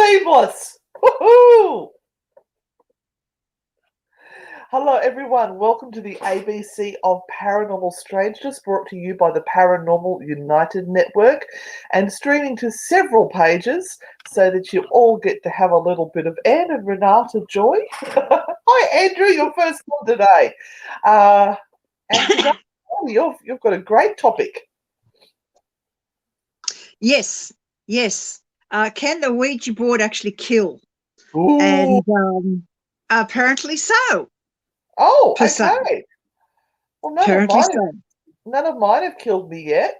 seamless. Woohoo! Hello, everyone. Welcome to the ABC of Paranormal Strangeness, brought to you by the Paranormal United Network and streaming to several pages so that you all get to have a little bit of Anne and Renata joy. Hi, Andrew. Your first one today. And today, you've got a great topic. Yes. Can the Ouija board actually kill? Ooh. And apparently so. Oh, per okay. se. Well, Apparently so. none of mine have killed me yet.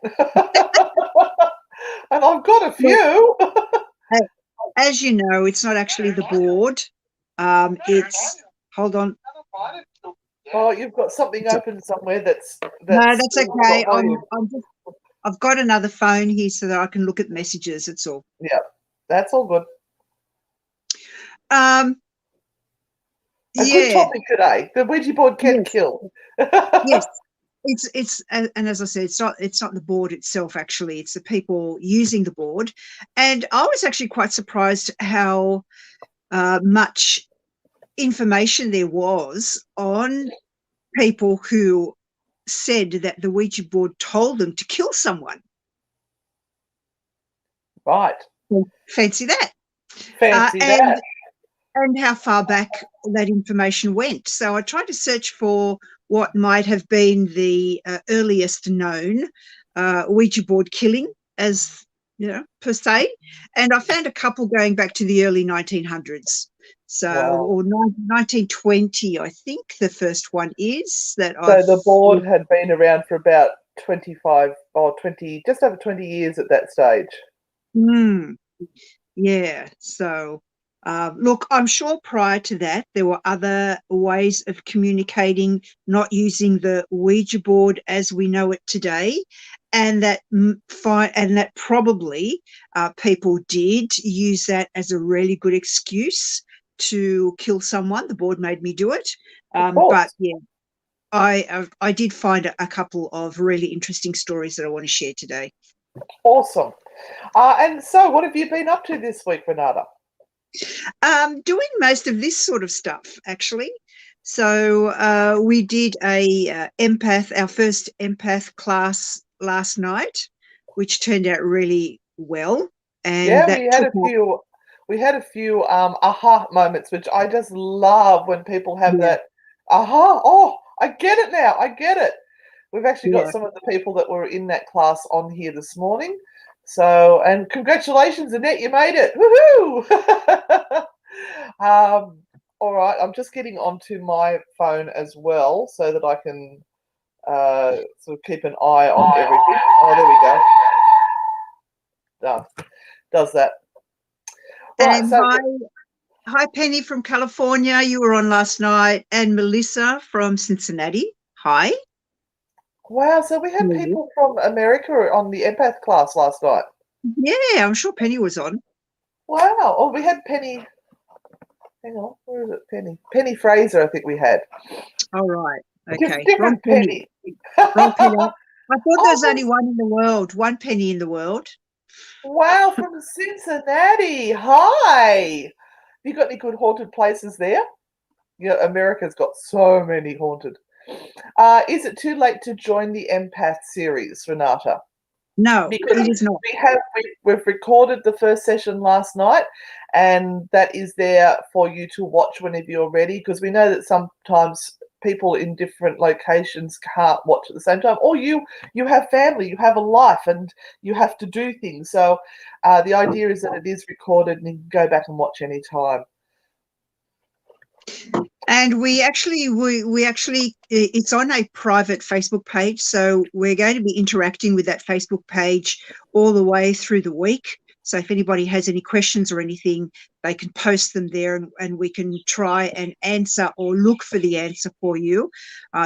And I've got a few. As you know, it's not actually the board. It's, hold on. Oh, you've got something open somewhere that's no, that's okay. I've got another phone here so that I can look at messages. It's all. Yeah, that's all good. Good topic today. The Ouija board can kill. Yes. It's and as I said, it's not the board itself, actually. It's the people using the board. And I was actually quite surprised how much information there was on people who said that the Ouija board told them to kill someone. Right. Fancy that. Fancy that. And how far back that information went. So I tried to search for what might have been the earliest known Ouija board killing, as you know, per se, and I found a couple going back to the early 1900s. So, wow. Or 1920, I think the first one is that. So the board had been around for about 25 or 20, just over 20 years at that stage. Yeah. So. Look, I'm sure prior to that, there were other ways of communicating, not using the Ouija board as we know it today, and that probably people did use that as a really good excuse to kill someone. The board made me do it, but yeah, I did find a couple of really interesting stories that I want to share today. Awesome. And so, what have you been up to this week, Renata? Doing most of this sort of stuff, actually. So we did our first empath class last night, which turned out really well. And yeah, we had a few aha moments, which I just love when people have that aha. Oh, I get it now. I get it. We've actually got some of the people that were in that class on here this morning. So, and congratulations, Annette, you made it. Woohoo! All right, I'm just getting onto my phone as well so that I can sort of keep an eye on everything. Oh, there we go. Does that. Right, and hi, Penny from California. You were on last night. And Melissa from Cincinnati. Hi. Wow, so we had people from America on the empath class last night. Yeah, I'm sure Penny was on. Wow. Oh, we had Penny. Hang on, where is it, Penny? Penny Fraser, I think we had. All right. Okay. Different Penny. Wrong Penny. I thought there was only one in the world, one Penny in the world. Wow, from Cincinnati. Hi. You got any good haunted places there? Yeah, America's got so many haunted. Is it too late to join the empath series, Renata? No, it is not. We've recorded the first session last night, and that is there for you to watch whenever you're ready, because we know that sometimes people in different locations can't watch at the same time, or you have family, you have a life, and you have to do things. So the idea is that it is recorded and you can go back and watch any time. And we actually it's on a private Facebook page, so we're going to be interacting with that Facebook page all the way through the week. So if anybody has any questions or anything, they can post them there, and we can try and answer or look for the answer for you.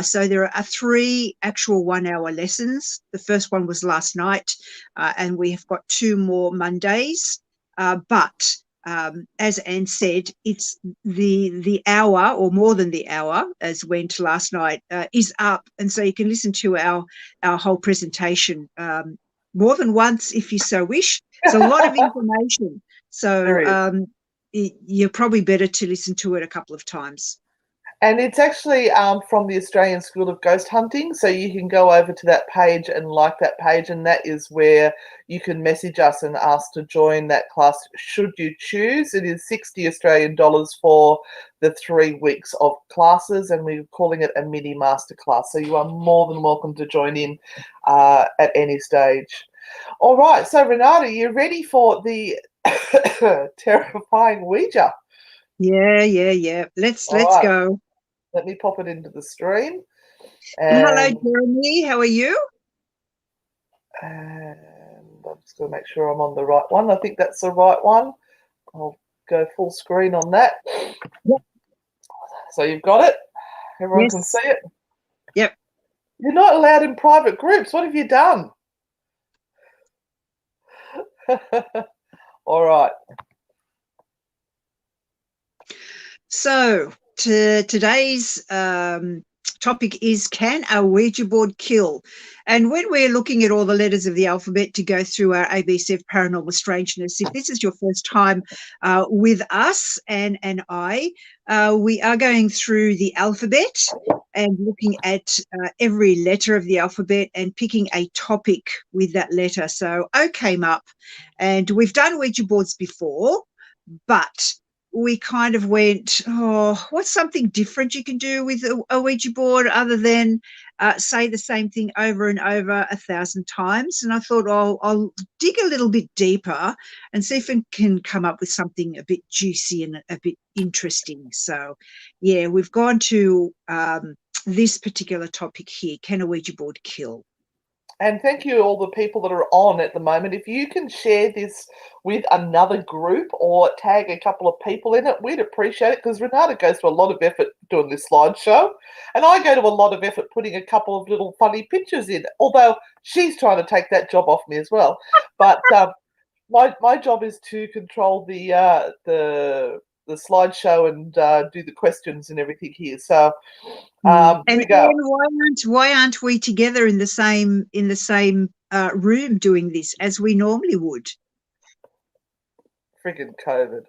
So there are 3 actual 1-hour lessons. The first one was last night, and we have got 2 more Mondays. But as Anne said, it's the hour or more than the hour, as went last night, is up, and so you can listen to our whole presentation more than once if you so wish. It's a lot of information. So you're probably better to listen to it a couple of times. And it's actually from the Australian School of Ghost Hunting, so you can go over to that page and like that page, and that is where you can message us and ask to join that class should you choose. It is 60 Australian dollars for the 3 weeks of classes, and we're calling it a mini masterclass, so you are more than welcome to join in at any stage. All right, so Renata, you ready for the terrifying Ouija? Yeah. Let's All right. go. Let me pop it into the stream. Hello, And, Jeremy. How are you? and I'm just going to make sure I'm on the right one. I think that's the right one. I'll go full screen on that. Yep. So you've got it? Everyone Yes. can see it? Yep. You're not allowed in private groups. What have you done? All right. So today's topic is, can a Ouija board kill? And when we're looking at all the letters of the alphabet to go through our ABC of Paranormal Strangeness, if this is your first time with us and I, we are going through the alphabet and looking at every letter of the alphabet and picking a topic with that letter. So O came up, and we've done Ouija boards before, but we kind of went, oh, what's something different you can do with a Ouija board other than say the same thing over and over 1,000 times? And I thought, oh, I'll dig a little bit deeper and see if I can come up with something a bit juicy and a bit interesting. So, yeah, we've gone to this particular topic here. Can a Ouija board kill? And thank you all the people that are on at the moment. If you can share this with another group or tag a couple of people in it, we'd appreciate it, because Renata goes to a lot of effort doing this slideshow, and I go to a lot of effort putting a couple of little funny pictures in, although she's trying to take that job off me as well. But my job is to control the slideshow and do the questions and everything here. So here And we go. why aren't we together in the same room doing this as we normally would? Friggin' COVID.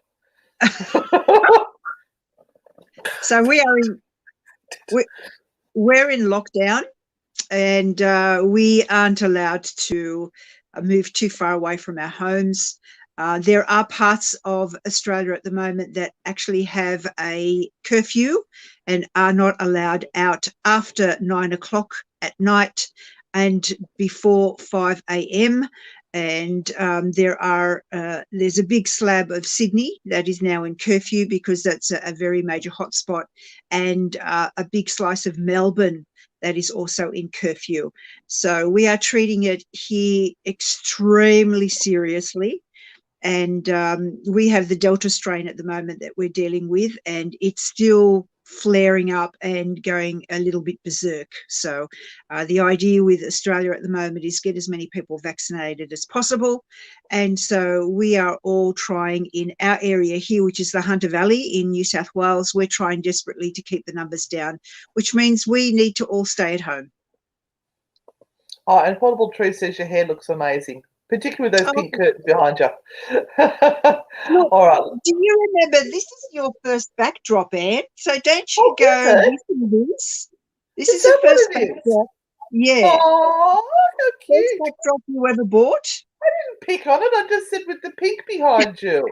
So we're in lockdown, and we aren't allowed to move too far away from our homes. There are parts of Australia at the moment that actually have a curfew and are not allowed out after 9 o'clock at night and before 5 a.m. And there's a big slab of Sydney that is now in curfew because that's a very major hotspot, and a big slice of Melbourne that is also in curfew. So we are treating it here extremely seriously. And we have the Delta strain at the moment that we're dealing with, and it's still flaring up and going a little bit berserk. So the idea with Australia at the moment is get as many people vaccinated as possible. And so we are all trying in our area here, which is the Hunter Valley in New South Wales, we're trying desperately to keep the numbers down, which means we need to all stay at home. Oh, and Portable Tree says your hair looks amazing, particularly with those pink curtains behind you. Look, all right. Do you remember, this is your first backdrop, Anne? So don't you go missing this. This is the first backdrop. Yeah. Oh, how cute. First backdrop you ever bought? I didn't pick on it. I just said with the pink behind you.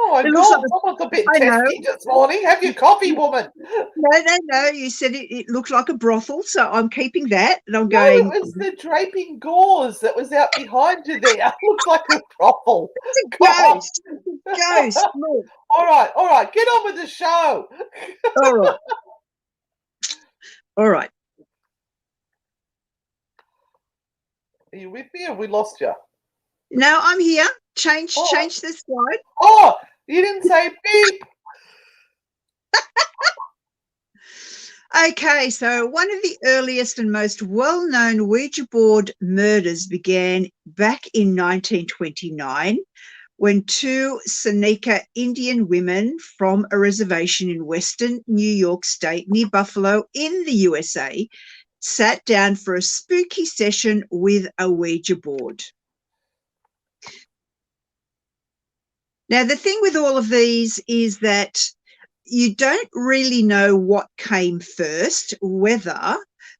Oh my It God, like someone's a bit testy this morning. Have your coffee, woman. No. You said it looked like a brothel, so I'm keeping that. And I'm No, going. it was the draping gauze that was out behind you there. It looks like a brothel. It's a ghost. It's a ghost. Look. All right. Get on with the show. All right. Are you with me or we lost you? No, I'm here. Change the slide. Oh, you didn't say beep. Okay, so one of the earliest and most well-known Ouija board murders began back in 1929 when two Seneca Indian women from a reservation in western New York State near Buffalo in the USA sat down for a spooky session with a Ouija board. Now, the thing with all of these is that you don't really know what came first, whether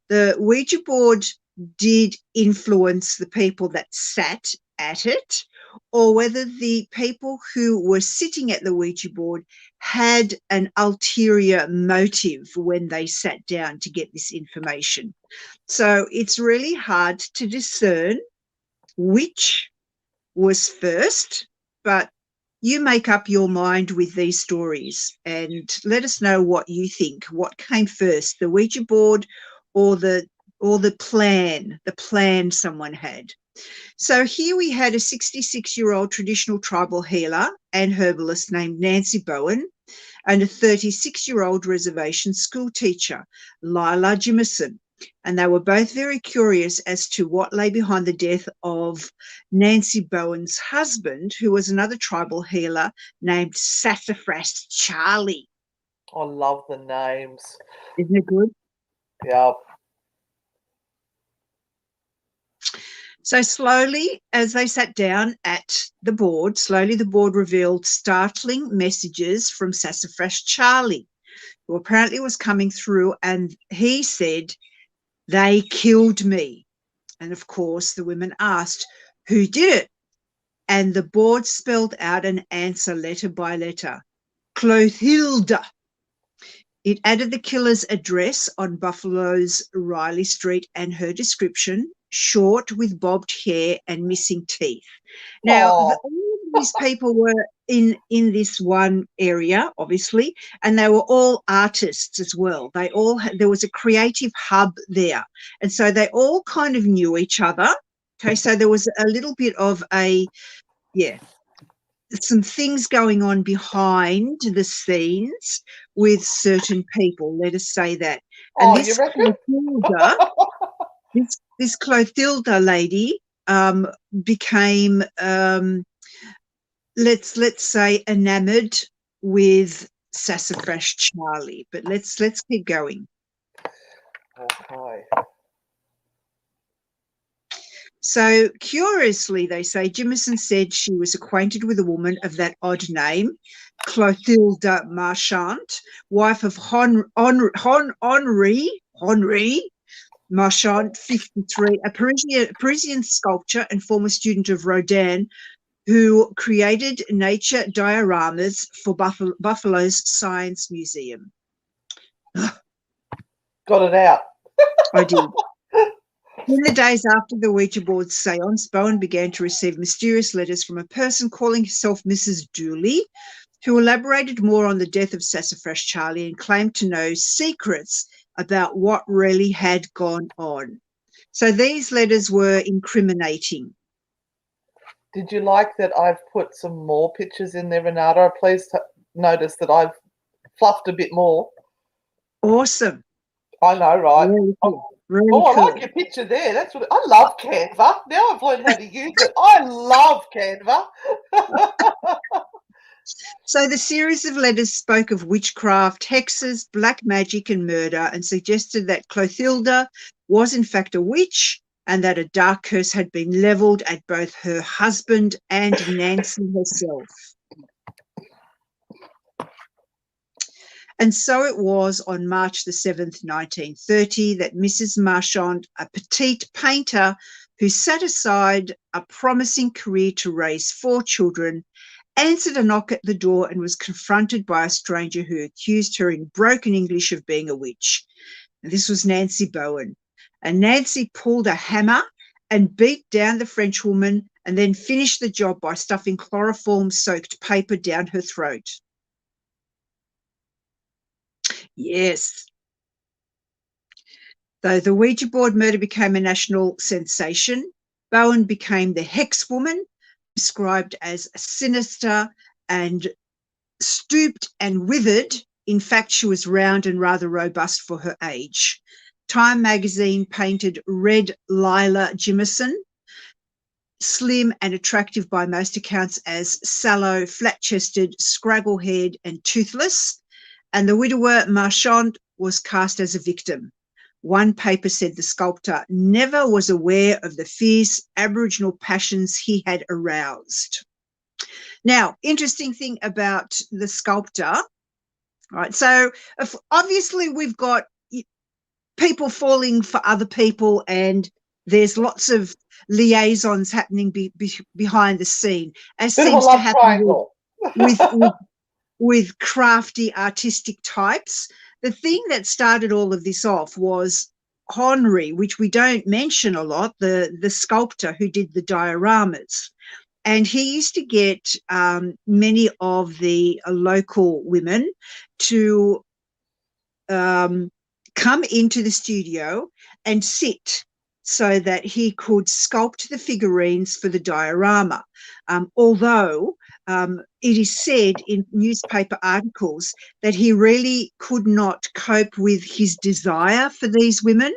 the Ouija board did influence the people that sat at it, or whether the people who were sitting at the Ouija board had an ulterior motive when they sat down to get this information. So it's really hard to discern which was first, but you make up your mind with these stories and let us know what you think. What came first, the Ouija board or the plan someone had? So here we had a 66-year-old traditional tribal healer and herbalist named Nancy Bowen and a 36-year-old reservation school teacher, Lila Jimison. And they were both very curious as to what lay behind the death of Nancy Bowen's husband, who was another tribal healer named Sassafras Charlie. I love the names. Isn't it good? Yeah. So slowly, as they sat down at the board, slowly the board revealed startling messages from Sassafras Charlie, who apparently was coming through, and he said, "They killed me." And of course, the women asked, "Who did it?" And the board spelled out an answer letter by letter: Clothilda. It added the killer's address on Buffalo's Riley Street and her description: short with bobbed hair and missing teeth. Now, all of these people were in this one area, obviously, and they were all artists as well. There was a creative hub there, and so they all kind of knew each other. Okay, so there was a little bit of some things going on behind the scenes with certain people, let us say that. And this Clothilda, this Clothilda lady became, let's say, enamored with Sassafras Charlie. But let's keep going. Okay. So curiously, they say, Jimison said she was acquainted with a woman of that odd name, Clothilda Marchant, wife of Henri Marchant, 53, a Parisian sculptor and former student of Rodin, who created nature dioramas for Buffalo's Science Museum. Got it out. I did. In the days after the Ouija board seance, Bowen began to receive mysterious letters from a person calling herself Mrs. Dooley, who elaborated more on the death of Sassafras Charlie and claimed to know secrets about what really had gone on. So these letters were incriminating. Did you like that I've put some more pictures in there, Renata? Please notice that I've fluffed a bit more. Awesome. I know, right? Really cool. Really cool. I like your picture there. That's what I love Canva. Now I've learned how to use it. I love Canva. So the series of letters spoke of witchcraft, hexes, black magic, and murder, and suggested that Clothilda was in fact a witch and that a dark curse had been levelled at both her husband and Nancy herself. And so it was on March the 7th, 1930, that Mrs. Marchant, a petite painter who set aside a promising career to raise 4 children, answered a knock at the door and was confronted by a stranger who accused her in broken English of being a witch. And this was Nancy Bowen. And Nancy pulled a hammer and beat down the Frenchwoman and then finished the job by stuffing chloroform-soaked paper down her throat. Yes. Though the Ouija board murder became a national sensation, Bowen became the hex woman, described as sinister and stooped and withered. In fact, she was round and rather robust for her age. Time magazine painted Red Lila Jimison, slim and attractive by most accounts, as sallow, flat-chested, scraggle-haired and toothless, and the widower Marchant was cast as a victim. One paper said the sculptor never was aware of the fierce Aboriginal passions he had aroused. Now, interesting thing about the sculptor, right? So obviously we've got people falling for other people, and there's lots of liaisons happening behind the scene, as Bit of a seems to love happen triangle. with crafty artistic types. The thing that started all of this off was Henri, which we don't mention a lot, the sculptor who did the dioramas. And he used to get many of the local women to come into the studio and sit so that he could sculpt the figurines for the diorama. Although it is said in newspaper articles that he really could not cope with his desire for these women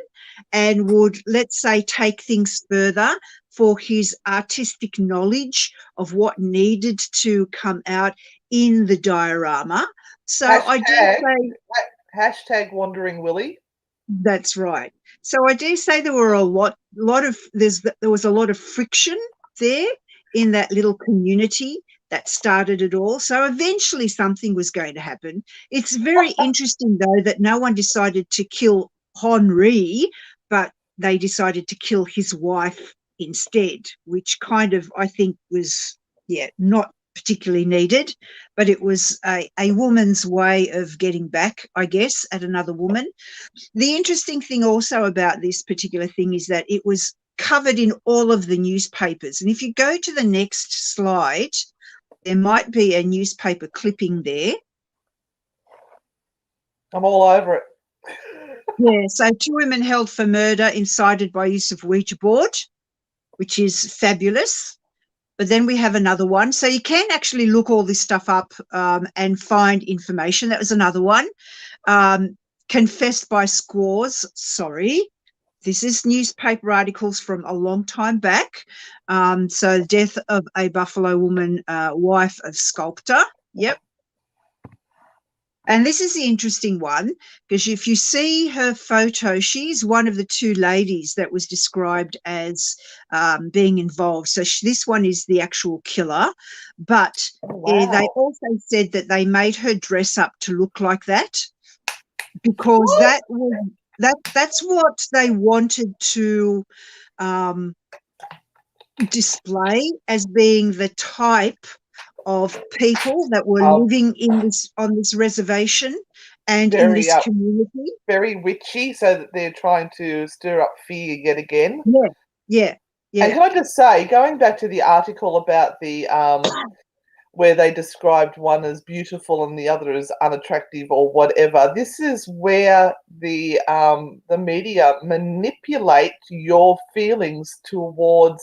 and would, let's say, take things further for his artistic knowledge of what needed to come out in the diorama. So I dare say, hashtag Wandering Willie. that's right. So I dare say there were there was a lot of friction there in that little community that started it all. So eventually something was going to happen. It's very interesting, though, that no one decided to kill Henri, but they decided to kill his wife instead, which kind of, I think, was, not particularly needed, but it was a woman's way of getting back, I guess, at another woman. The interesting thing also about this particular thing is that it was covered in all of the newspapers. And if you go to the next slide, there might be a newspaper clipping there. I'm all over it. Yeah, so 2 women held for murder incited by use of Ouija board, which is fabulous. But then we have another one. So you can actually look all this stuff up and find information. That was another one. Confessed by squaws. Sorry. This is newspaper articles from a long time back. So death of a Buffalo woman, wife of sculptor. Yep. And this is the interesting one, because if you see her photo, she's one of the 2 ladies that was described as being involved. So this one is the actual killer. But they also said that they made her dress up to look like that, because that's what they wanted to display as being the type of people that were living on this reservation and in this community. Very witchy, so that they're trying to stir up fear yet again. Yeah. And can I just say, going back to the article about the where they described one as beautiful and the other as unattractive or whatever, this is where the media manipulate your feelings towards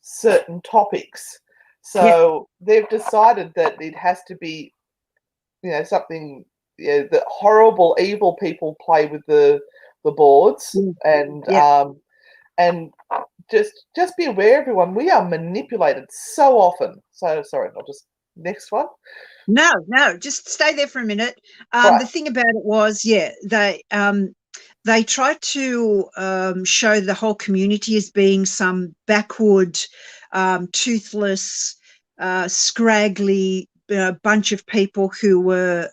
certain topics. So they've decided that it has to be, something, that horrible, evil people play with the boards, and just be aware, everyone. We are manipulated so often. So sorry, I'll just next one. No, just stay there for a minute. The thing about it was, they tried to show the whole community as being some backward, toothless, scraggly bunch of people who were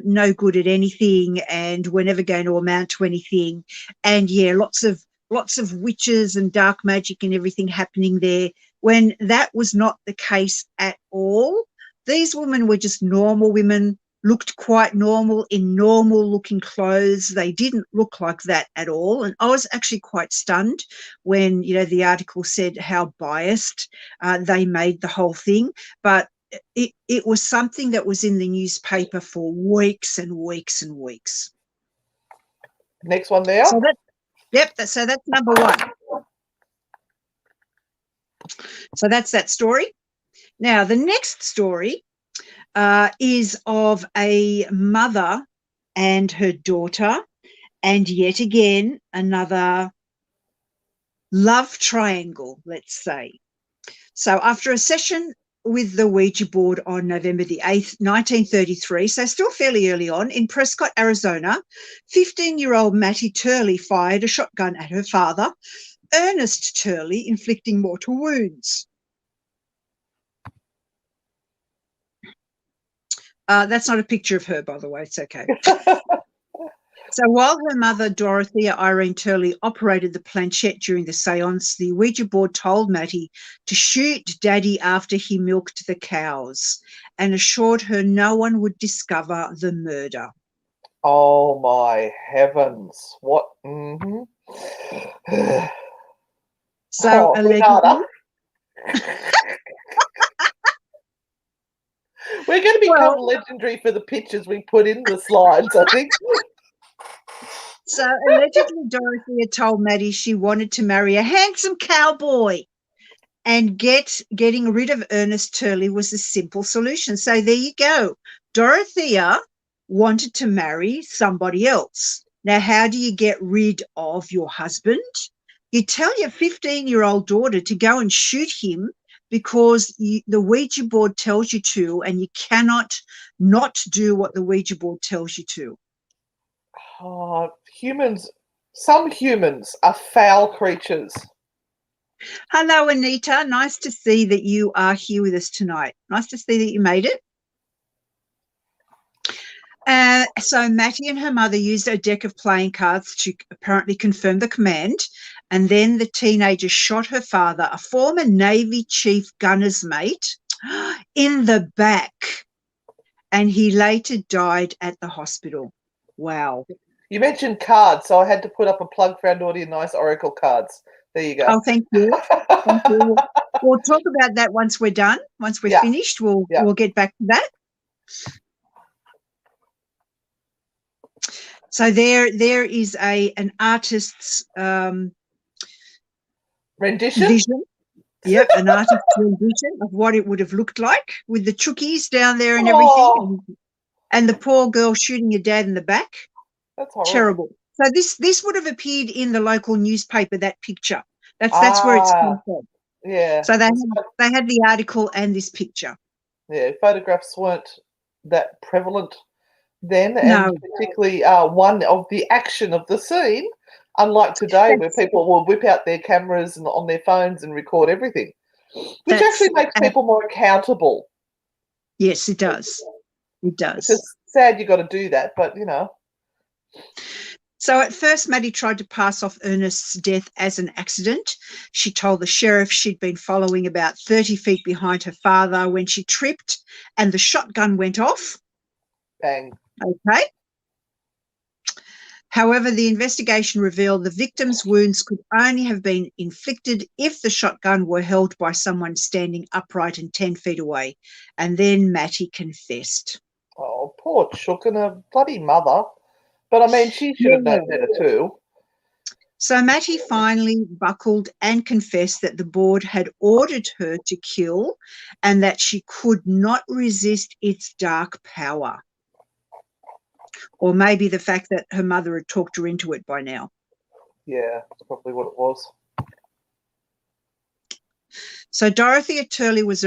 no good at anything and were never going to amount to anything. And lots of witches and dark magic and everything happening there, when that was not the case at all. These women were just normal women, looked quite normal in normal looking clothes. They didn't look like that at all. And I was actually quite stunned when, the article said how biased they made the whole thing. But it was something that was in the newspaper for weeks and weeks and weeks. Next one there. So that's number 1. So that's that story. Now, the next story is of a mother and her daughter, and yet again, another love triangle, let's say. So after a session with the Ouija board on November the 8th, 1933, so still fairly early on, in Prescott, Arizona, 15-year-old Mattie Turley fired a shotgun at her father, Ernest Turley, inflicting mortal wounds. That's not a picture of her, by the way. It's okay. So while her mother, Dorothea Irene Turley, operated the planchette during the seance, the Ouija board told Mattie to shoot Daddy after he milked the cows and assured her no one would discover the murder. Oh, my heavens. What? So allegedly, we're going to become legendary for the pictures we put in the slides, I think. So allegedly, Dorothea told Mattie she wanted to marry a handsome cowboy, and getting rid of Ernest Turley was a simple solution. So there you go. Dorothea wanted to marry somebody else. Now, how do you get rid of your husband? You tell your 15-year-old daughter to go and shoot him because the Ouija board tells you to, and you cannot not do what the Ouija board tells you to. Oh, some humans are foul creatures. Hello, Anita. Nice to see that you are here with us tonight. Nice to see that you made it. So Mattie and her mother used a deck of playing cards to apparently confirm the command, and then the teenager shot her father, a former Navy chief gunner's mate, in the back, and he later died at the hospital. Wow. You mentioned cards, so I had to put up a plug for our naughty and nice Oracle cards. There you go. Oh, thank you. Thank you. We'll talk about that once we're done. Once we're finished, we'll get back to that. So there is an artist's rendition. Vision. Yep, an artist's rendition of what it would have looked like with the chookies down there and everything, and the poor girl shooting your dad in the back. That's horrible. Terrible. So this would have appeared in the local newspaper. That picture. That's where it's come from. Yeah. So they had the article and this picture. Yeah, photographs weren't that prevalent then, and no. particularly one of the action of the scene, unlike today where people will whip out their cameras and on their phones and record everything, which actually makes people more accountable. Yes, it does. It does. It's just sad you got to do that, but you know. So at first, Mattie tried to pass off Ernest's death as an accident. She told the sheriff she'd been following about 30 feet behind her father when she tripped and the shotgun went off. Bang. Okay. However, the investigation revealed the victim's wounds could only have been inflicted if the shotgun were held by someone standing upright and 10 feet away. And then Mattie confessed. Oh, poor chook and her bloody mother. But, I mean, she should have known better too. So Mattie finally buckled and confessed that the board had ordered her to kill and that she could not resist its dark power. Or maybe the fact that her mother had talked her into it by now. Yeah, that's probably what it was. So Dorothea Turley was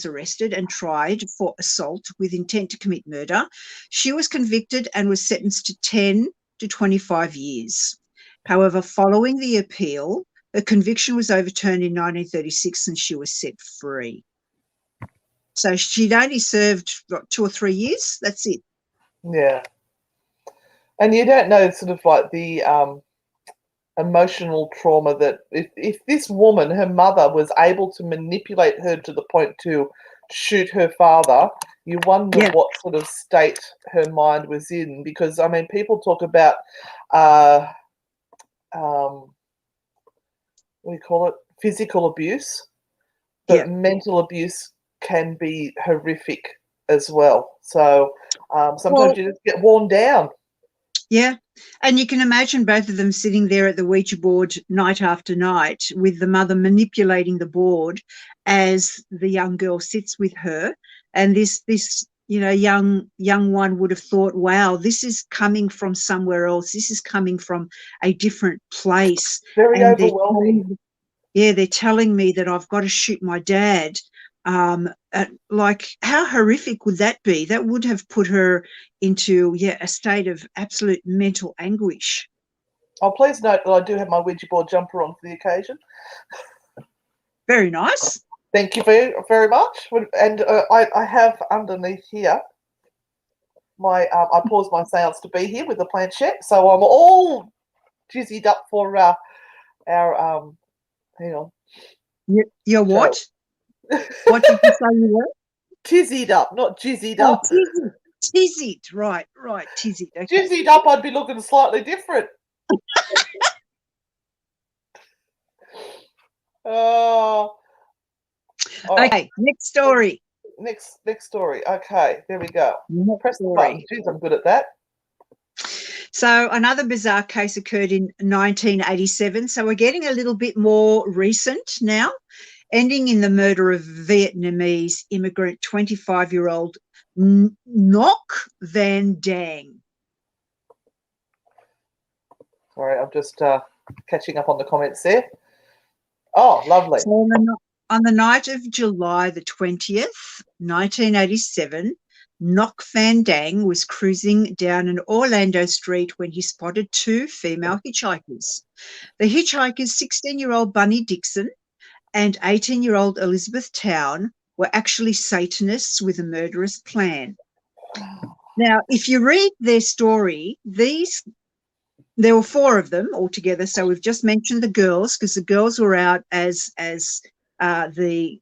arrested and tried for assault with intent to commit murder. She was convicted and was sentenced to 10 to 25 years. However, following the appeal, her conviction was overturned in 1936 and she was set free. So she'd only served 2 or 3 years. That's it. Yeah. And you don't know sort of like the emotional trauma that if this woman, her mother, was able to manipulate her to the point to shoot her father, you wonder what sort of state her mind was in. Because, I mean, people talk about, what do you call it, physical abuse, but mental abuse can be horrific as well. So sometimes you just get worn down. Yeah. And you can imagine both of them sitting there at the Ouija board night after night with the mother manipulating the board as the young girl sits with her. And this young one would have thought, wow, this is coming from somewhere else. This is coming from a different place. Very overwhelming. They're telling me that I've got to shoot my dad. Like, how horrific would that be? That would have put her into a state of absolute mental anguish. Oh, please note that I do have my Ouija board jumper on for the occasion. Very nice. Thank you very, very much. And I have underneath here my I paused my seance to be here with the planchette, so I'm all jizzied up for our hang on. Your what? What did you say you were? Tizzied up, not jizzied Oh, up. tizzied. Right, tizzied. Okay. Jizzied up, I'd be looking slightly different. Oh. Okay, right. Next story. Next story. Okay, there we go. Press the button. Jeez, I'm good at that. So another bizarre case occurred in 1987. So we're getting a little bit more recent now, ending in the murder of Vietnamese immigrant 25-year-old Ngoc Van Dang. Sorry, I'm just catching up on the comments there. Oh, lovely. So on the night of July the 20th, 1987, Ngoc Van Dang was cruising down an Orlando street when he spotted two female hitchhikers. The hitchhikers, 16-year-old Bunny Dixon and 18-year-old Elizabeth Town, were actually Satanists with a murderous plan. Now, if you read their story, there were four of them altogether. So we've just mentioned the girls because the girls were out as the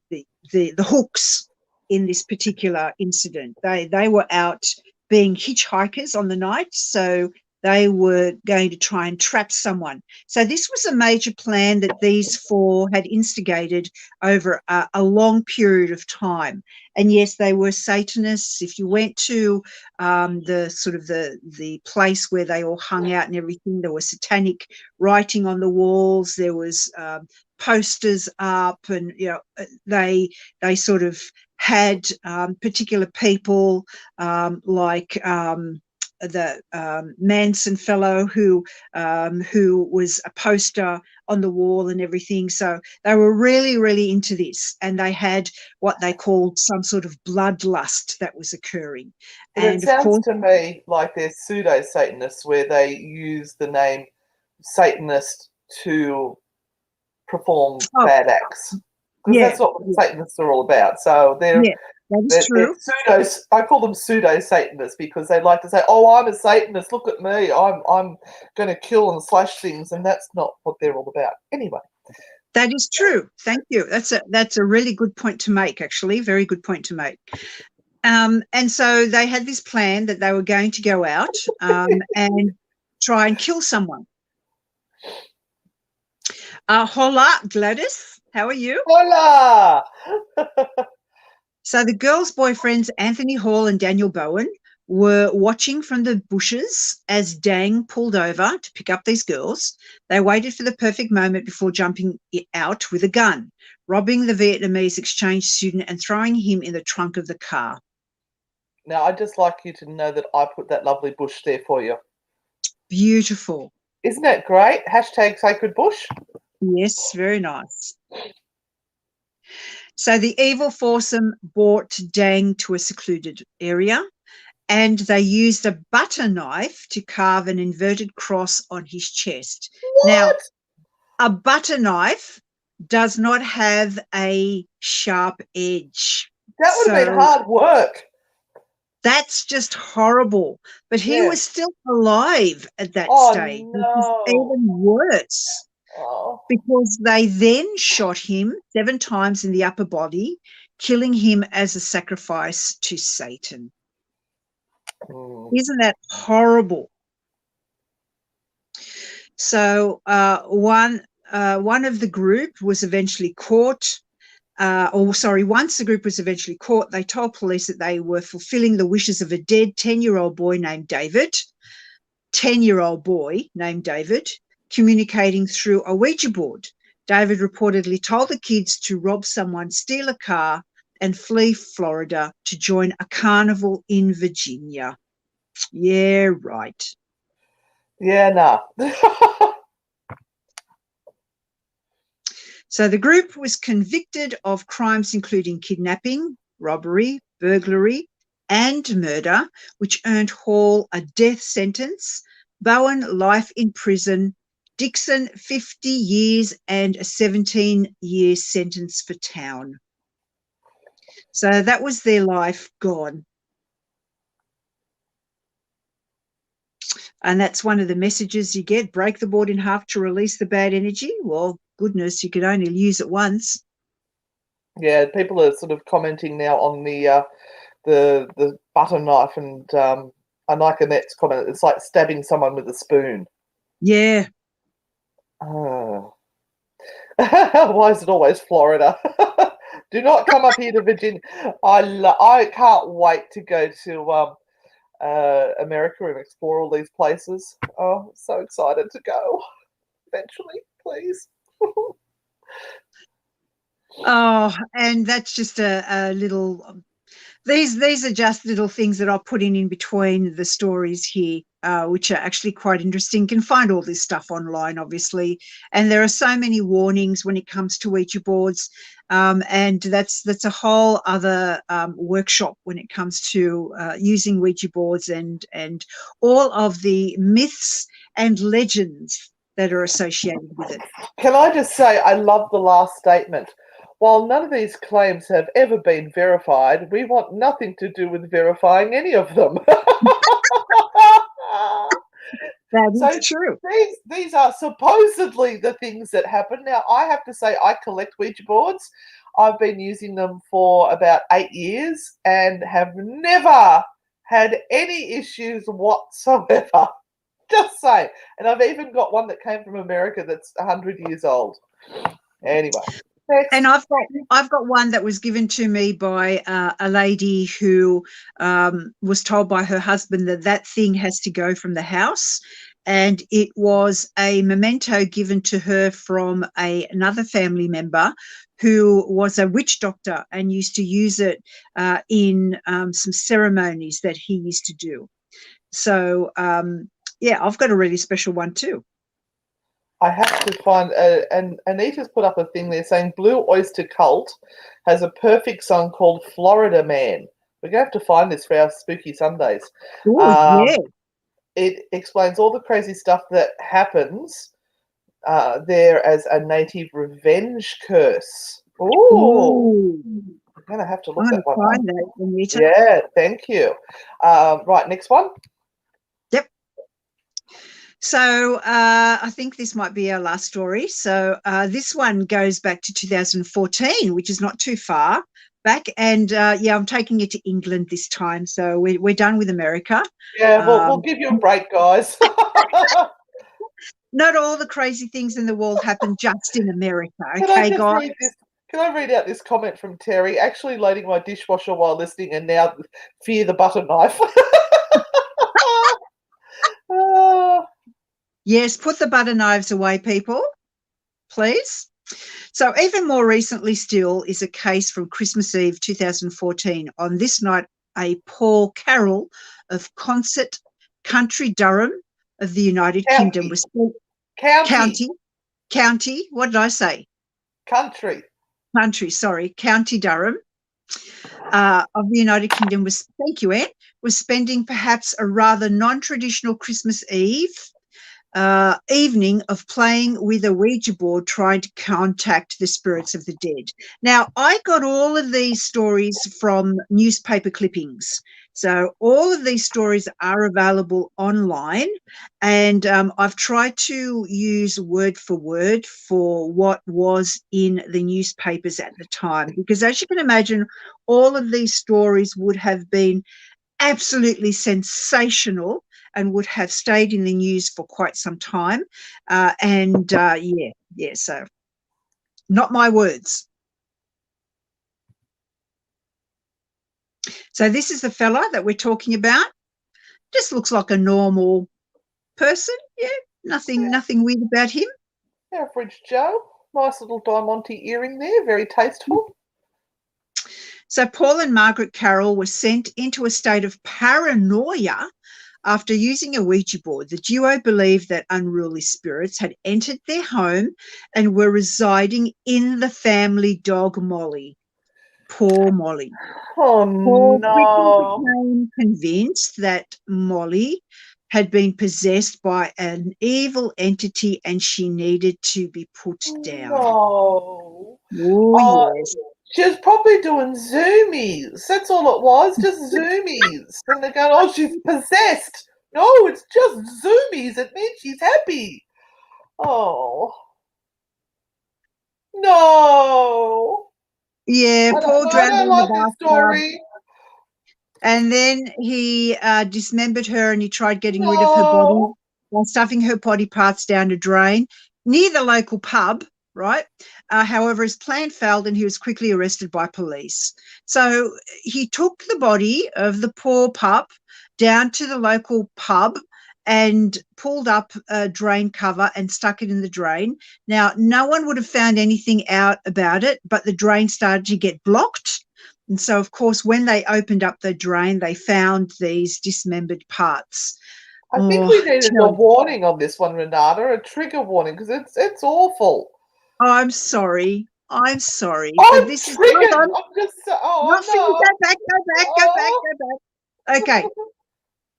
hooks in this particular incident. They were out being hitchhikers on the night, so they were going to try and trap someone. So this was a major plan that these four had instigated over a long period of time. And yes, they were Satanists. If you went to the place where they all hung out and everything, there was satanic writing on the walls. There was posters up, and they sort of had particular people like the Manson fellow who was a poster on the wall and everything. So they were really, really into this, and they had what they called some sort of bloodlust that was occurring. But and it sounds to me like they're pseudo-Satanists where they use the name Satanist to perform bad acts. Because that's what Satanists are all about. So they're true. I call them pseudo-Satanists because they like to say, "Oh, I'm a Satanist. Look at me. I'm going to kill and slash things," and that's not what they're all about. Anyway, that is true. Thank you. That's a really good point to make. Actually, very good point to make. And so they had this plan that they were going to go out and try and kill someone. Hola, Gladys. How are you? Hola. So the girls' boyfriends, Anthony Hall and Daniel Bowen, were watching from the bushes as Dang pulled over to pick up these girls. They waited for the perfect moment before jumping out with a gun, robbing the Vietnamese exchange student and throwing him in the trunk of the car. Now, I'd just like you to know that I put that lovely bush there for you. Beautiful. Isn't that great? Hashtag sacred bush. Yes, very nice. So the evil foursome brought Dang to a secluded area, and they used a butter knife to carve an inverted cross on his chest. What? Now, a butter knife does not have a sharp edge. That would have been hard work. That's just horrible. But he was still alive at that stage, no. which is even worse. Oh. Because they then shot him 7 times in the upper body, killing him as a sacrifice to Satan. Isn't that horrible? So one of the group was eventually caught. Once the group was eventually caught, they told police that they were fulfilling the wishes of a dead 10-year-old boy named David. 10-year-old boy named David, communicating through a Ouija board. David reportedly told the kids to rob someone, steal a car, and flee Florida to join a carnival in Virginia. Yeah, right. Yeah, nah. So the group was convicted of crimes including kidnapping, robbery, burglary, and murder, which earned Hall a death sentence, Bowen life in prison, Dixon 50 years, and a 17-year sentence for Town. So that was their life gone. And that's one of the messages you get: break the board in half to release the bad energy. Well, goodness, you could only use it once. Yeah, people are sort of commenting now on the butter knife, and I like Annette's comment. It's like stabbing someone with a spoon. Yeah. Oh. Why is it always Florida? Do not come up here to Virginia. I can't wait to go to America and explore all these places. Oh, I'm so excited to go eventually, please. Oh, and that's just a little. These are just little things that I'll put in between the stories here, which are actually quite interesting. You can find all this stuff online, obviously, and there are so many warnings when it comes to Ouija boards, and that's a whole other workshop when it comes to using Ouija boards and all of the myths and legends that are associated with it. Can I just say, I love the last statement. While none of these claims have ever been verified, we want nothing to do with verifying any of them. That So is true. these are supposedly the things that happen. Now, I have to say, I collect Ouija boards. I've been using them for about 8 years and have never had any issues whatsoever. Just say. And I've even got one that came from America that's 100 years old. Anyway. Next. And I've got one that was given to me by a lady who was told by her husband that that thing has to go from the house, and it was a memento given to her from another family member who was a witch doctor and used to use it in some ceremonies that he used to do. So yeah, I've got a really special one too. I have to find, and Anita's put up a thing there saying Blue Oyster Cult has a perfect song called Florida Man. We're going to have to find this for our spooky Sundays. Yeah. It explains all the crazy stuff that happens there as a native revenge curse. Ooh. I'm going to have to look that one up. That, Anita. Yeah, thank you. Right, next one. Yep. So I think this might be our last story. So this one goes back to 2014, which is not too far back. And yeah, I'm taking it to England this time. So we're done with America. Yeah, we'll give you a break, guys. Not all the crazy things in the world happen just in America. Can Okay, guys? Can I read out this comment from Terry? Actually loading my dishwasher while listening and now fear the butter knife. Yes, put the butter knives away, people, please. So even more recently still is a case from Christmas Eve 2014. On this night, a Paul Carroll of Consett, County Durham of the United Kingdom was County. What did I say? Country, sorry. County Durham of the United Kingdom was, thank you, Anne, was spending perhaps a rather non-traditional Christmas Eve evening of playing with a Ouija board, trying to contact the spirits of the dead. Now, I got all of these stories from newspaper clippings. So all of these stories are available online, and I've tried to use word for word for what was in the newspapers at the time, because as you can imagine, all of these stories would have been absolutely sensational and would have stayed in the news for quite some time. So not my words. So this is the fella that we're talking about. Just looks like a normal person. Yeah, nothing weird about him. Average Joe. Nice little diamante earring there, very tasteful. So Paul and Margaret Carroll were sent into a state of paranoia after using a Ouija board. The duo believed that unruly spirits had entered their home and were residing in the family dog Molly. Poor Molly. Oh, Paul no. became convinced that Molly had been possessed by an evil entity and she needed to be put down. No. Oh, yes. She was probably doing zoomies. That's all it was, just zoomies. And they're going, oh, she's possessed. No, it's just zoomies. It means she's happy. Oh. No. Yeah, Paul I drowned don't in the like this bathtub. story. And then he dismembered her and he tried getting rid of her body No. while stuffing her body parts down a drain near the local pub, right? However, his plan failed and he was quickly arrested by police. So he took the body of the poor pup down to the local pub and pulled up a drain cover and stuck it in the drain. Now, no one would have found anything out about it, but the drain started to get blocked. And so, of course, when they opened up the drain, they found these dismembered parts. I think we needed a warning on this one, Renata, a trigger warning, because it's awful. Oh, I'm sorry. I'm sorry. I'm But this triggered. is, I'm just, not for you. Go back, go back. Okay.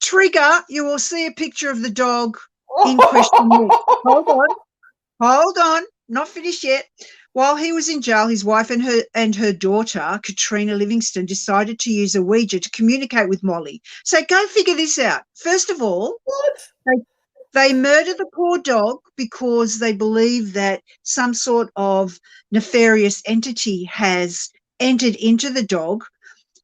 Trigger, you will see a picture of the dog in question. Hold on. Not finished yet. While he was in jail, his wife and her daughter, Katrina Livingston, decided to use a Ouija to communicate with Molly. So go figure this out. First of all, they murder the poor dog because they believe that some sort of nefarious entity has entered into the dog.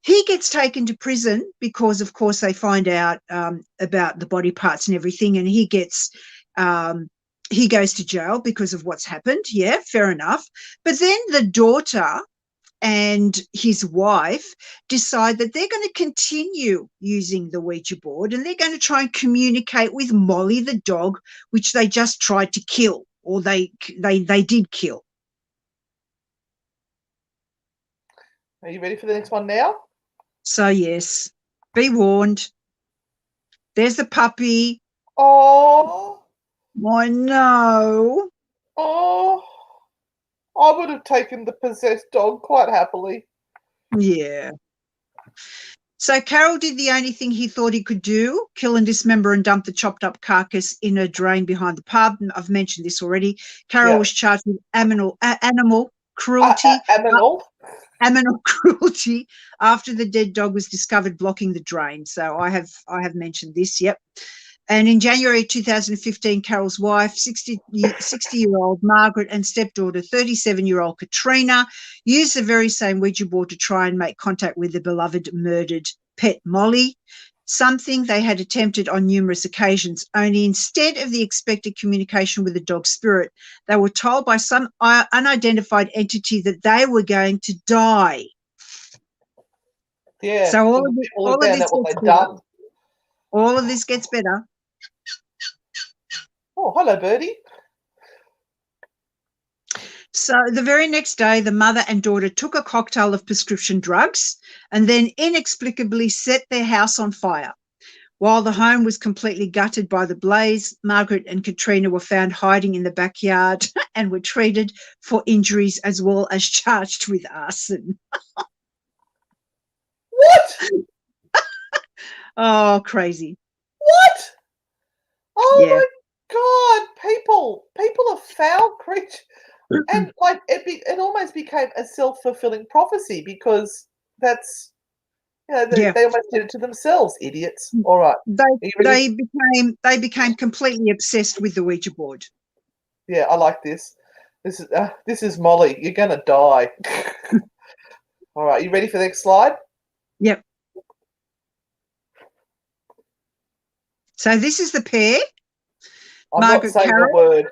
He gets taken to prison because, of course, they find out about the body parts and everything, and he goes to jail because of what's happened. Yeah, fair enough. But then the daughter and his wife decide that they're going to continue using the Ouija board and they're going to try and communicate with Molly, the dog, which they just tried to kill, or they did kill. Are you ready for the next one now? So, yes, be warned. There's the puppy. Oh. I know. Oh. I would have taken the possessed dog quite happily. Yeah. So Carroll did the only thing he thought he could do, kill and dismember and dump the chopped up carcass in a drain behind the pub. I've mentioned this already. Carroll was charged with animal cruelty. Animal cruelty after the dead dog was discovered blocking the drain. So I have mentioned this, yep. And in January 2015, Carroll's wife, 60-year-old Margaret, and stepdaughter, 37-year-old Katrina, used the very same Ouija board to try and make contact with the beloved murdered pet Molly, something they had attempted on numerous occasions. Only instead of the expected communication with the dog's spirit, they were told by some unidentified entity that they were going to die. Yeah. So all of this gets better. Oh, hello, Birdie. So the very next day, the mother and daughter took a cocktail of prescription drugs and then inexplicably set their house on fire. While the home was completely gutted by the blaze, Margaret and Katrina were found hiding in the backyard and were treated for injuries as well as charged with arson. What? Oh, crazy. What? Oh, yeah. My God. People are foul creatures. And like it almost became a self-fulfilling prophecy because that's, they almost did it to themselves, idiots. All right. They became completely obsessed with the Ouija board. Yeah, I like this. This is Molly. You're gonna die. All right, you ready for the next slide? Yep. So this is the pair. I'm Margaret not saying Carroll the word.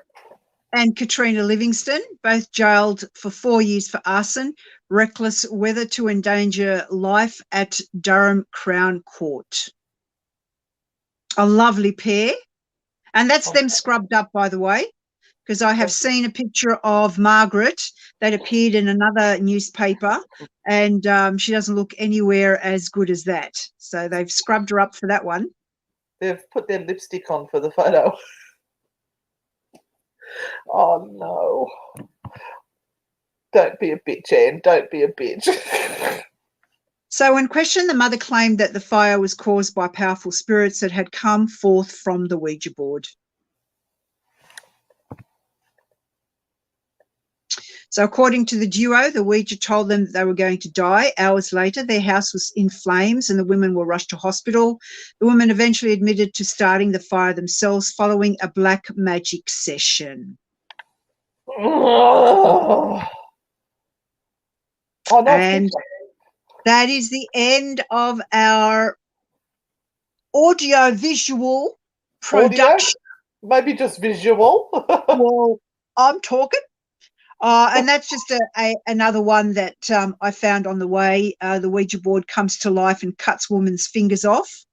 And Katrina Livingston, both jailed for 4 years for arson, reckless whether to endanger life at Durham Crown Court. A lovely pair. And that's them scrubbed up, by the way, because I have seen a picture of Margaret that appeared in another newspaper, and she doesn't look anywhere as good as that. So they've scrubbed her up for that one. They've put their lipstick on for the photo. Oh, no. Don't be a bitch, Anne. Don't be a bitch. So when questioned, the mother claimed that the fire was caused by powerful spirits that had come forth from the Ouija board. So according to the duo, the Ouija told them that they were going to die. Hours later, their house was in flames and the women were rushed to hospital. The women eventually admitted to starting the fire themselves following a black magic session. Oh, and that is the end of our audio-visual production. Audio? Maybe just visual. Well, I'm talking. And that's just another one that I found on the way. The Ouija board comes to life and cuts women's fingers off.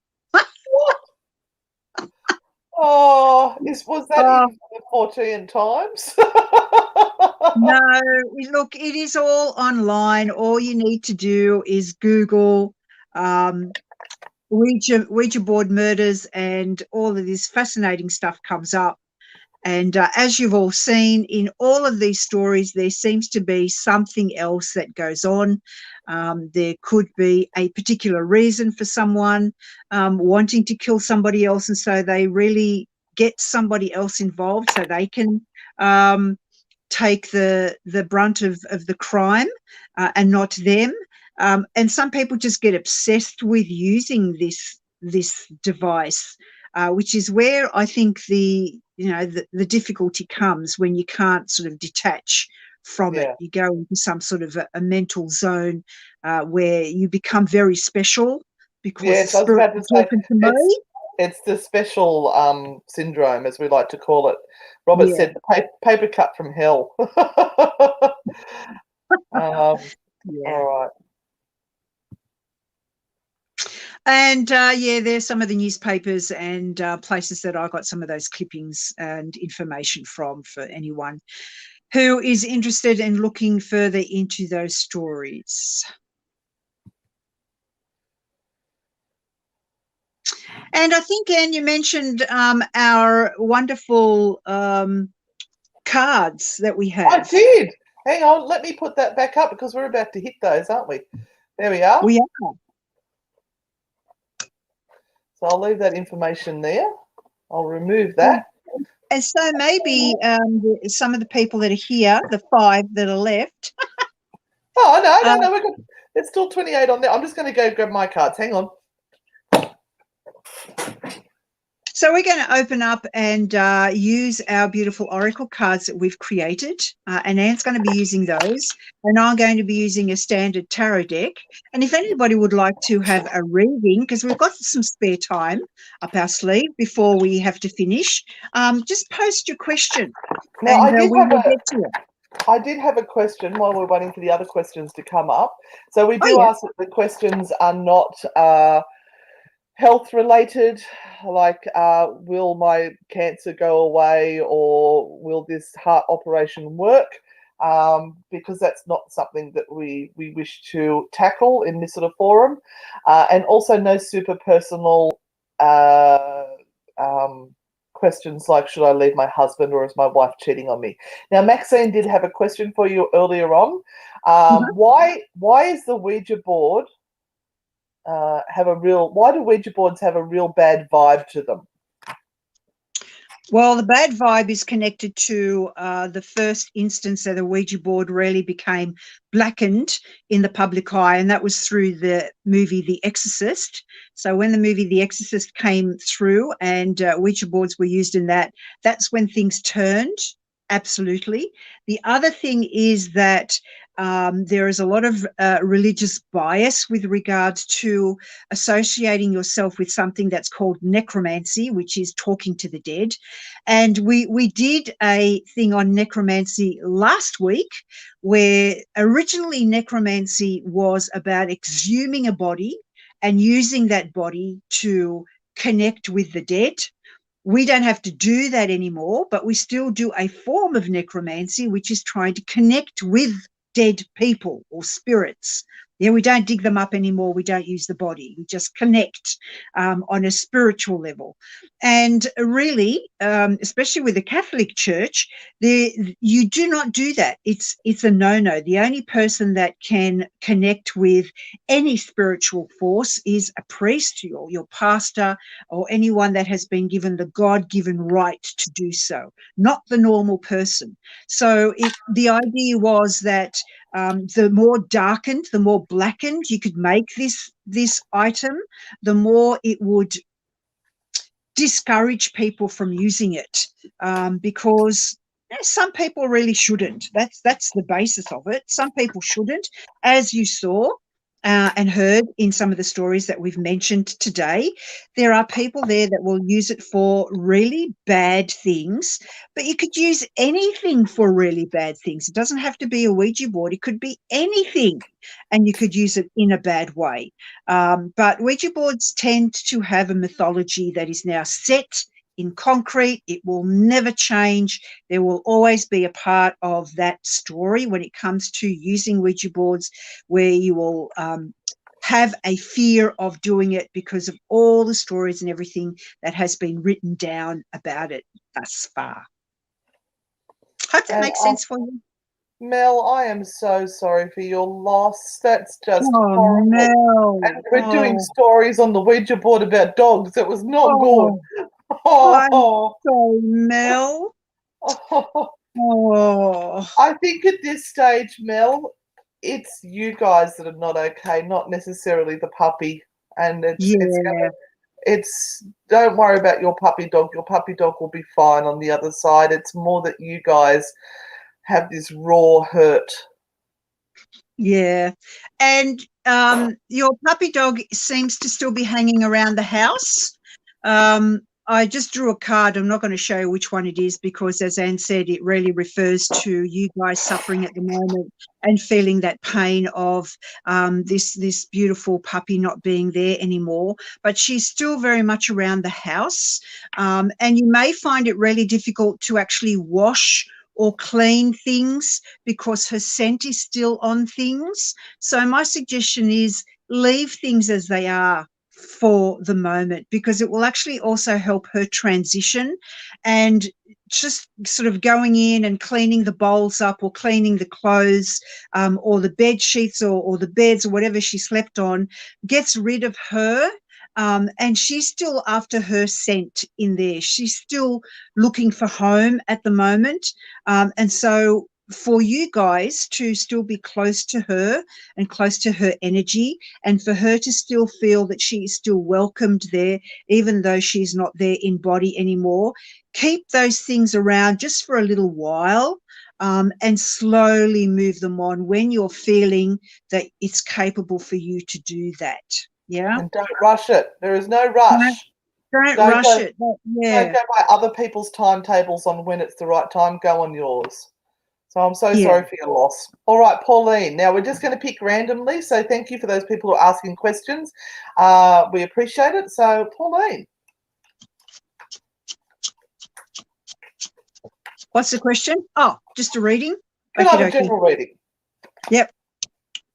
Oh, was that in the 14 times? No, look, it is all online. All you need to do is Google Ouija board murders, and all of this fascinating stuff comes up. And as you've all seen in all of these stories, there seems to be something else that goes on. There could be a particular reason for someone wanting to kill somebody else, and so they really get somebody else involved so they can take the brunt of the crime and not them. And some people just get obsessed with using this device, which is where I think the difficulty comes, when you can't sort of detach from it. You go into some sort of a mental zone where you become very special because the spirit is talking to me. It's the special syndrome, as we like to call it. Robert said, paper cut from hell. All right. And there's some of the newspapers and places that I got some of those clippings and information from, for anyone who is interested in looking further into those stories. And I think, Anne, you mentioned our wonderful cards that we have. I did. Hang on, let me put that back up because we're about to hit those, aren't we? There we are. We are. So I'll leave that information there. I'll remove that. And so maybe some of the people that are here, the 5 that are left. Oh, no, we're good. There's still 28 on there. I'm just going to go grab my cards. Hang on. So we're going to open up and use our beautiful oracle cards that we've created. And Anne's going to be using those. And I'm going to be using a standard tarot deck. And if anybody would like to have a reading, because we've got some spare time up our sleeve before we have to finish, just post your question. Now, and we will get to it. I did have a question while we're waiting for the other questions to come up. So we do ask that the questions are not health related, like will my cancer go away, or will this heart operation work, because that's not something that we wish to tackle in this sort of forum, and also no super personal questions like, should I leave my husband, or is my wife cheating on me? Now, Maxine did have a question for you earlier on. Why is the Ouija board why do Ouija boards have a real bad vibe to them? Well, the bad vibe is connected to the first instance that a Ouija board really became blackened in the public eye, and that was through the movie The Exorcist. So when the movie The Exorcist came through and Ouija boards were used in that, that's when things turned. Absolutely. The other thing is that there is a lot of religious bias with regards to associating yourself with something that's called necromancy, which is talking to the dead. And we did a thing on necromancy last week, where originally necromancy was about exhuming a body and using that body to connect with the dead. We don't have to do that anymore, but we still do a form of necromancy, which is trying to connect with dead people or spirits. Yeah, we don't dig them up anymore. We don't use the body. We just connect on a spiritual level. And really, especially with the Catholic Church, you do not do that. It's a no-no. The only person that can connect with any spiritual force is a priest, your pastor, or anyone that has been given the God-given right to do so, not the normal person. So the idea was that the more darkened, the more blackened you could make this item, the more it would discourage people from using it, because some people really shouldn't. That's the basis of it. Some people shouldn't, as you saw and heard in some of the stories that we've mentioned today. There are people there that will use it for really bad things, but you could use anything for really bad things. It doesn't have to be a Ouija board. It could be anything, and you could use it in a bad way. But Ouija boards tend to have a mythology that is now set in concrete. It will never change. There will always be a part of that story when it comes to using Ouija boards, where you will have a fear of doing it because of all the stories and everything that has been written down about it thus far. Hope that makes sense for you. Mel, I am so sorry for your loss. That's just horrible. Mel. And we're doing stories on the Ouija board about dogs. It was not good. I'm sorry, Mel. I think at this stage, Mel, it's you guys that are not okay, not necessarily the puppy. And it's don't worry about your puppy dog. Your puppy dog will be fine on the other side. It's more that you guys have this raw hurt. Yeah. And your puppy dog seems to still be hanging around the house. I just drew a card. I'm not going to show you which one it is because, as Anne said, it really refers to you guys suffering at the moment and feeling that pain of this beautiful puppy not being there anymore. But she's still very much around the house, and you may find it really difficult to actually wash or clean things because her scent is still on things. So my suggestion is leave things as they are for the moment, because it will actually also help her transition, and just sort of going in and cleaning the bowls up or cleaning the clothes or the bed sheets or the beds or whatever she slept on gets rid of her. And she's still after her scent in there. She's still looking for home at the moment. And so for you guys to still be close to her and close to her energy, and for her to still feel that she is still welcomed there, even though she's not there in body anymore, keep those things around just for a little while. And slowly move them on when you're feeling that it's capable for you to do that. Yeah. And don't rush it. There is no rush. Don't rush it. Yeah. Don't go by other people's timetables on when it's the right time. Go on yours. So I'm so sorry for your loss. All right, Pauline. Now we're just going to pick randomly. So thank you for those people who are asking questions. We appreciate it. So Pauline. What's the question? Oh, just a reading? Can I have a general reading? Yep.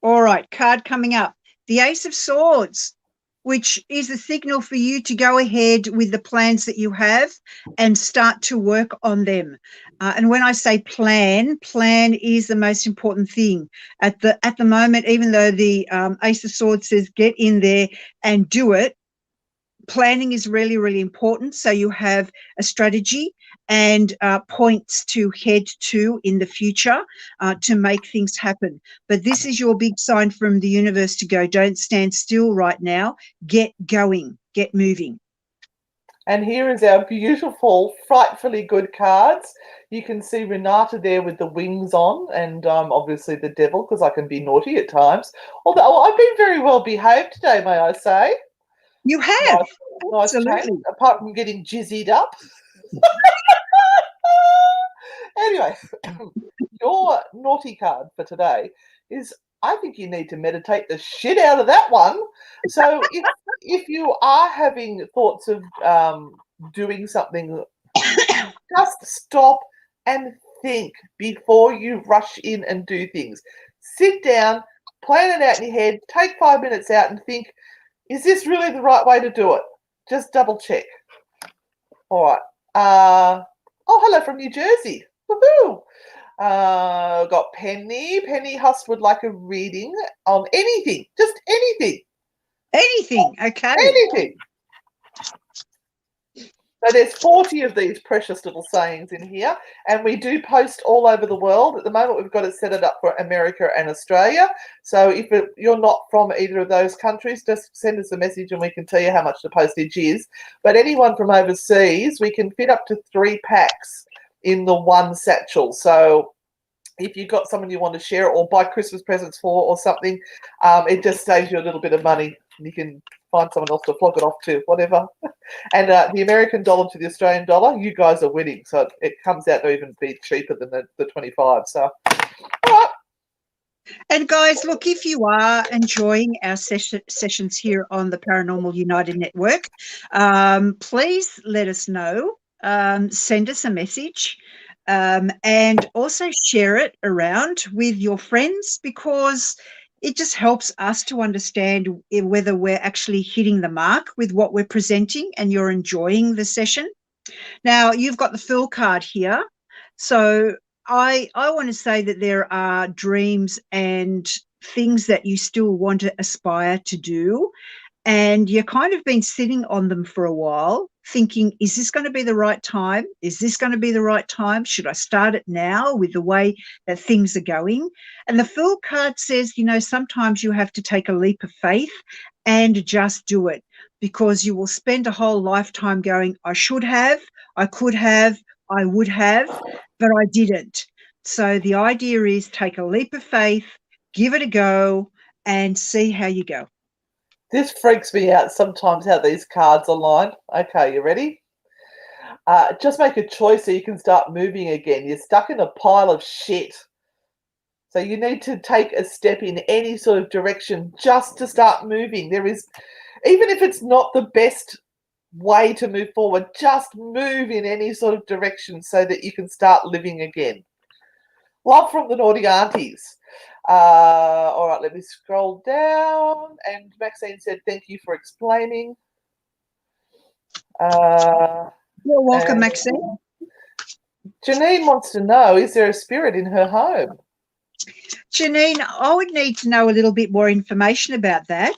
All right, card coming up. The Ace of Swords, which is a signal for you to go ahead with the plans that you have and start to work on them. And when I say plan is the most important thing. At the moment, even though the Ace of Swords says get in there and do it, planning is really, really important. So you have a strategy and points to head to in the future to make things happen. But this is your big sign from the universe to go, don't stand still right now. Get going, get moving. And here is our beautiful, frightfully good cards. You can see Renata there with the wings on, and obviously the devil, because I can be naughty at times. Although I've been very well behaved today, may I say. You have. Nice change, apart from getting jizzied up. Anyway, your naughty card for today is, I think you need to meditate the shit out of that one. So if you are having thoughts of doing something, just stop and think before you rush in and do things. Sit down, plan it out in your head, take 5 minutes out and think, is this really the right way to do it? Just double check. All right. Oh, hello from New Jersey. Woohoo! Got Penny. Penny Huss would like a reading on anything, just anything. Anything, okay. Anything. So there's 40 of these precious little sayings in here, and we do post all over the world. At the moment, we've got it set it up for America and Australia. So if you're not from either of those countries, just send us a message and we can tell you how much the postage is. But anyone from overseas, we can fit up to 3 packs in the one satchel. So if you've got someone you want to share or buy Christmas presents for or something, it just saves you a little bit of money. You can find someone else to flog it off to, whatever. And the American dollar to the Australian dollar, you guys are winning. So it comes out to even be cheaper than the 25. So, all right. And guys, look, if you are enjoying our sessions here on the Paranormal United Network, please let us know. Send us a message. And also share it around with your friends, because it just helps us to understand whether we're actually hitting the mark with what we're presenting and you're enjoying the session. Now, you've got the Fool card here. So I want to say that there are dreams and things that you still want to aspire to do, and you've kind of been sitting on them for a while thinking, is this going to be the right time? Is this going to be the right time? Should I start it now with the way that things are going? And the Fool card says, you know, sometimes you have to take a leap of faith and just do it, because you will spend a whole lifetime going, I should have, I could have, I would have, but I didn't. So the idea is take a leap of faith, give it a go, and see how you go. This freaks me out sometimes how these cards align. Okay, you ready? Just make a choice so you can start moving again. You're stuck in a pile of shit. So you need to take a step in any sort of direction just to start moving. There is, even if it's not the best way to move forward, just move in any sort of direction so that you can start living again. Love from the naughty aunties. All right, let me scroll down. And Maxine said, thank you for explaining. You're welcome, Maxine. Janine wants to know, is there a spirit in her home? Janine, I would need to know a little bit more information about that,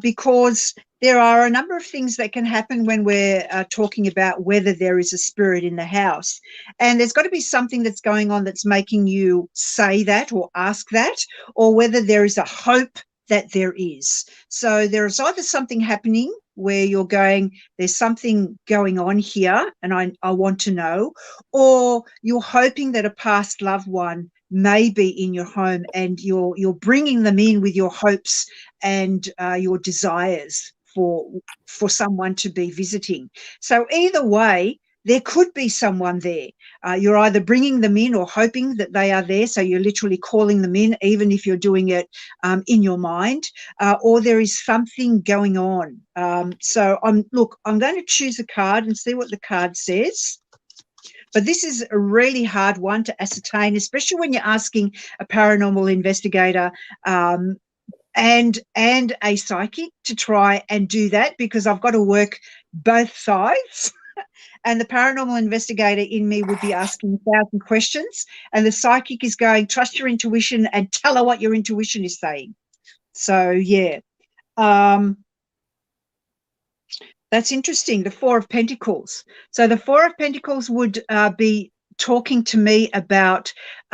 because there are a number of things that can happen when we're talking about whether there is a spirit in the house. And there's got to be something that's going on that's making you say that or ask that, or whether there is a hope that there is. So there is either something happening where you're going, there's something going on here and I want to know, or you're hoping that a past loved one may be in your home and you're bringing them in with your hopes and your desires for someone to be visiting. So either way, there could be someone there. You're either bringing them in or hoping that they are there, so you're literally calling them in, even if you're doing it in your mind, or there is something going on. So I'm going to choose a card and see what the card says. But this is a really hard one to ascertain, especially when you're asking a paranormal investigator and a psychic to try and do that, because I've got to work both sides. And the paranormal investigator in me would be asking 1,000 questions, and the psychic is going, trust your intuition and tell her what your intuition is saying. So, yeah. That's interesting, the Four of Pentacles. So the Four of Pentacles would be talking to me about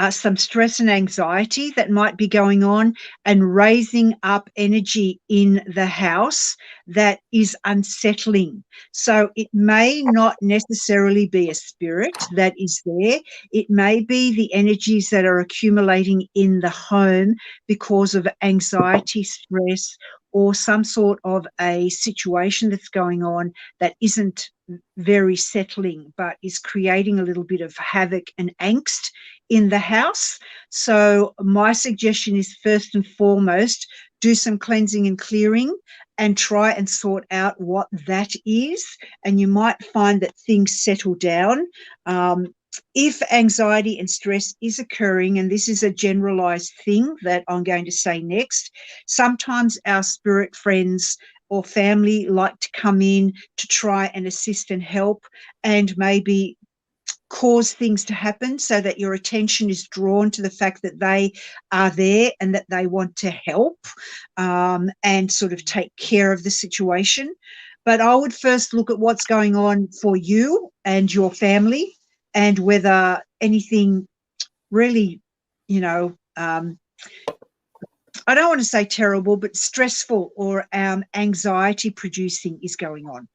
some stress and anxiety that might be going on and raising up energy in the house that is unsettling. So it may not necessarily be a spirit that is there. It may be the energies that are accumulating in the home because of anxiety, stress, or some sort of a situation that's going on that isn't very settling, but is creating a little bit of havoc and angst in the house. So my suggestion is, first and foremost, do some cleansing and clearing and try and sort out what that is. And you might find that things settle down. if anxiety and stress is occurring, and this is a generalized thing that I'm going to say next, sometimes our spirit friends or family like to come in to try and assist and help and maybe cause things to happen so that your attention is drawn to the fact that they are there and that they want to help and sort of take care of the situation. But I would first look at what's going on for you and your family and whether anything really, I don't want to say terrible, but stressful or anxiety producing is going on.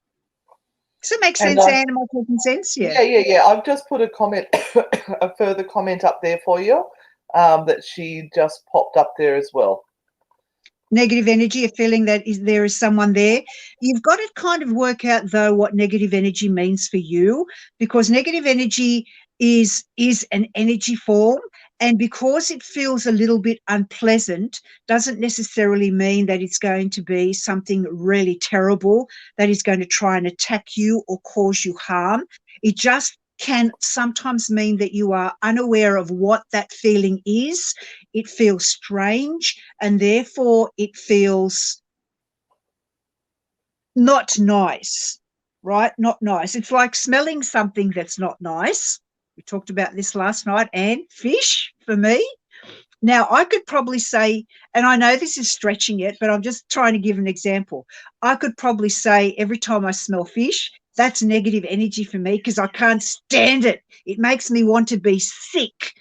Does it make sense, Anne? Am I making sense? Yeah. I've just put a comment, a further comment up there for you that she just popped up there as well. Negative energy, a feeling that there is someone there. You've got to kind of work out, though, what negative energy means for you, because negative energy is an energy form, and because it feels a little bit unpleasant doesn't necessarily mean that it's going to be something really terrible that is going to try and attack you or cause you harm. It just can sometimes mean that you are unaware of what that feeling is. It feels strange, and therefore it feels not nice, right? Not nice. It's like smelling something that's not nice. We talked about this last night, and fish for me. Now, I could probably say, and I know this is stretching it, but I'm just trying to give an example. I could probably say every time I smell fish, that's negative energy for me because I can't stand it. It makes me want to be sick.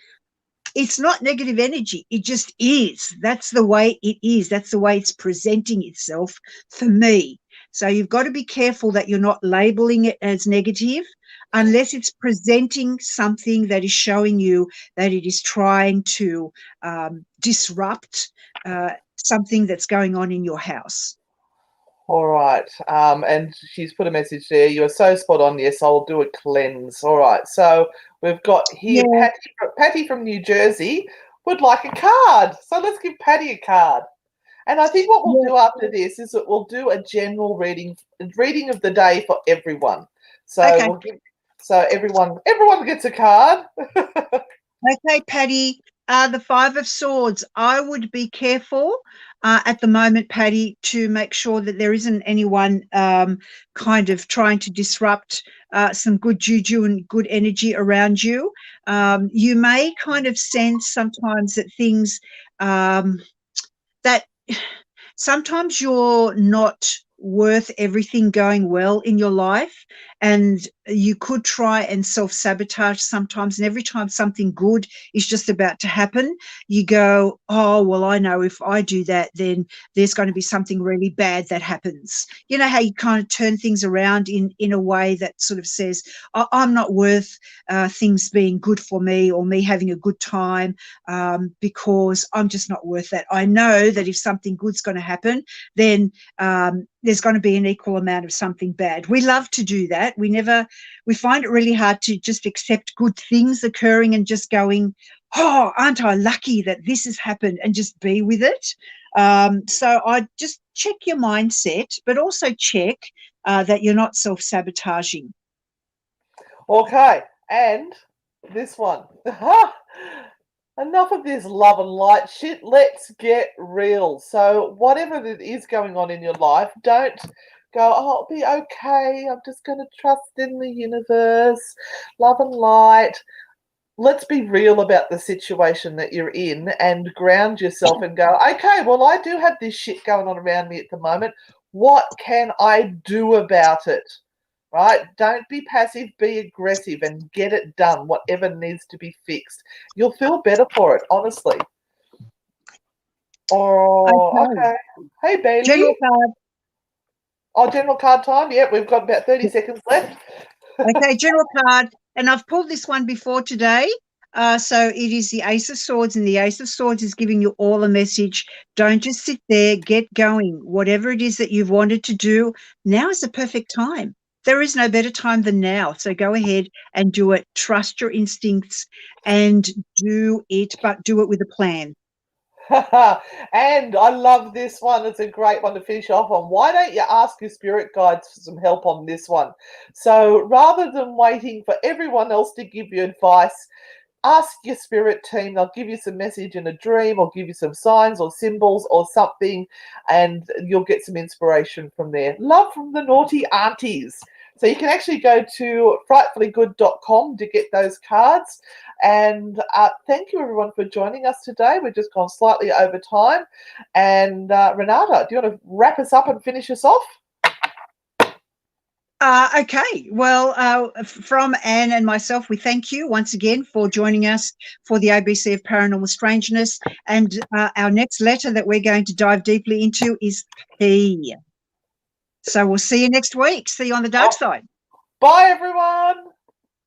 It's not negative energy. It just is. That's the way it is. That's the way it's presenting itself for me. So you've got to be careful that you're not labeling it as negative unless it's presenting something that is showing you that it is trying to disrupt something that's going on in your house. All right. And she's put a message there. You are so spot on. Yes, I'll do a cleanse. All right. So we've got here Patty from New Jersey would like a card. So let's give Patty a card. And I think what we'll do after this is that we'll do a general reading of the day for everyone. So we'll give, everyone gets a card. Okay, Patty. The Five of Swords. I would be careful at the moment, Patty, to make sure that there isn't anyone kind of trying to disrupt some good juju and good energy around you. You may kind of sense sometimes that things that sometimes you're not worth everything going well in your life, and you could try and self-sabotage sometimes, and every time something good is just about to happen, you go, oh, well, I know if I do that, then there's going to be something really bad that happens. You know how you kind of turn things around in a way that sort of says, I'm not worth things being good for me or me having a good time because I'm just not worth that. I know that if something good's going to happen, then there's going to be an equal amount of something bad. We love to do that. We find it really hard to just accept good things occurring and just going, oh, aren't I lucky that this has happened, and just be with it. So I just check your mindset, but also check that you're not self-sabotaging. Okay, and this one. Enough of this love and light shit. Let's get real. So whatever that is going on in your life, don't go, oh, I'll be okay. I'm just going to trust in the universe. Love and light. Let's be real about the situation that you're in and ground yourself and go, okay, well, I do have this shit going on around me at the moment. What can I do about it? Right? Don't be passive, be aggressive and get it done, whatever needs to be fixed. You'll feel better for it, honestly. Oh, okay. Hey, Bailey. General card. Oh, general card time? Yep, we've got about 30 seconds left. Okay, general card. And I've pulled this one before today. So it is the Ace of Swords, and the Ace of Swords is giving you all a message. Don't just sit there, get going. Whatever it is that you've wanted to do, now is the perfect time. There is no better time than now. So go ahead and do it. Trust your instincts and do it, but do it with a plan. And I love this one. It's a great one to finish off on. Why don't you ask your spirit guides for some help on this one? So rather than waiting for everyone else to give you advice, ask your spirit team. They'll give you some message in a dream or give you some signs or symbols or something, and you'll get some inspiration from there. Love from the naughty aunties. So you can actually go to frightfullygood.com to get those cards. And thank you, everyone, for joining us today. We've just gone slightly over time. And Renata, do you want to wrap us up and finish us off? Okay. Well, from Anne and myself, we thank you once again for joining us for the ABC of Paranormal Strangeness. And our next letter that we're going to dive deeply into is P. So we'll see you next week. See you on the dark side. Bye, everyone.